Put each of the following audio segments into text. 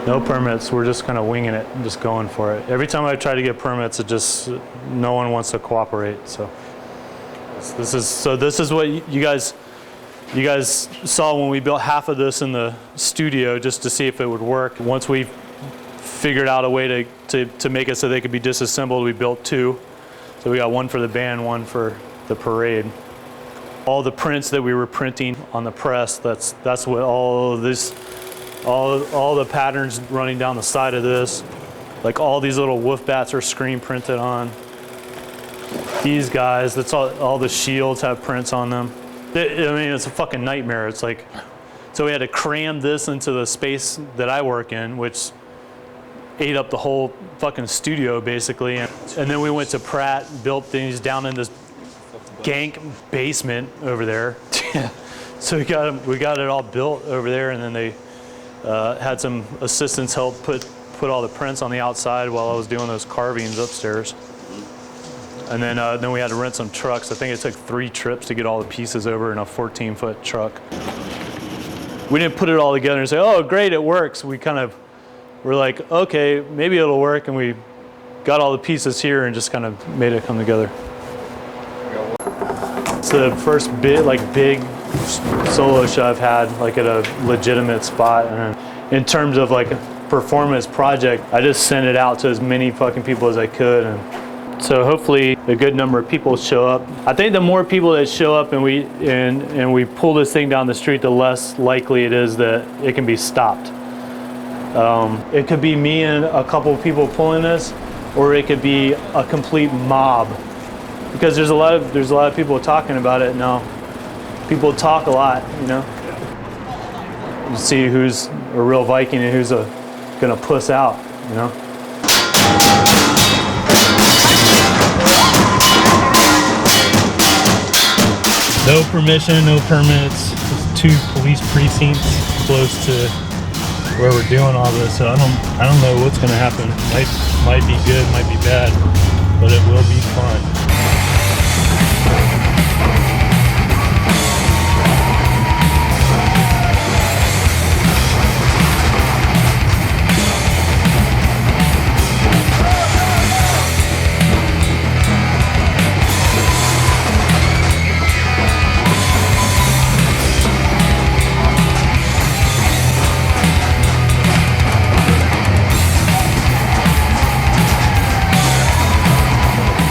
No permits. We're just kind of winging it and just going for it. Every time I try to get permits, no one wants to cooperate. So this is what you guys saw when we built half of this in the studio just to see if it would work. Once we figured out a way to make it so they could be disassembled, we built 2. So we got one for the band, one for the parade. All the prints that we were printing on the press, that's what all of this, all the patterns running down the side of this, like all these little wolf bats are screen printed on. These guys, that's all the shields have prints on them. I mean, it's a fucking nightmare. It's like, so we had to cram this into the space that I work in, which ate up the whole fucking studio basically. And then we went to Pratt, built things down in this gank basement over there. So we got it all built over there, and then they had some assistants help put all the prints on the outside while I was doing those carvings upstairs. And then we had to rent some trucks. I think it took 3 trips to get all the pieces over in a 14-foot truck. We didn't put it all together and say, oh, great, it works. We kind of were like, okay, maybe it'll work, and we got all the pieces here and just kind of made it come together. It's the first big solo show I've had, like at a legitimate spot. And in terms of like a performance project, I just sent it out to as many fucking people as I could. And so hopefully a good number of people show up. I think the more people that show up and we pull this thing down the street, the less likely it is that it can be stopped. It could be me and a couple of people pulling this, or it could be a complete mob. Because there's a lot of people talking about it now. People talk a lot, you know. You see who's a real Viking and who's gonna puss out, you know. No permission, no permits. Just 2 police precincts close to where we're doing all this. So I don't know what's gonna happen. Might be good, might be bad, but it will be fun.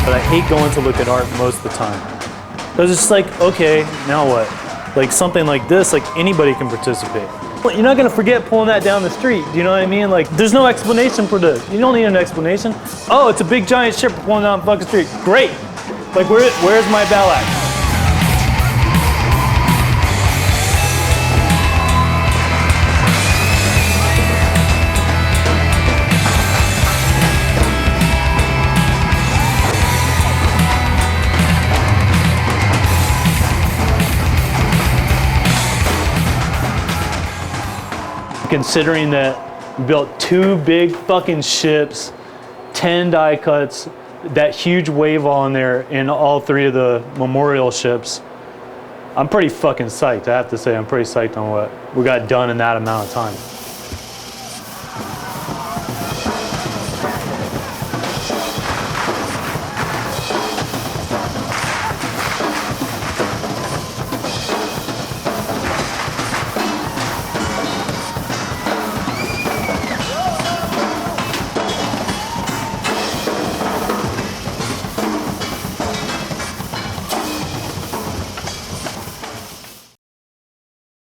But I hate going to look at art most of the time. Because it's like, okay, now what? Like something like this, like anybody can participate. You're not gonna forget pulling that down the street, do you know what I mean? Like, there's no explanation for this. You don't need an explanation. Oh, it's a big giant ship pulling down the fucking street. Great. Like, where's my bell axe? Considering that we built 2 big fucking ships, 10 die cuts, that huge wave wall in there, and all 3 of the memorial ships, I'm pretty fucking psyched. I have to say, I'm pretty psyched on what we got done in that amount of time.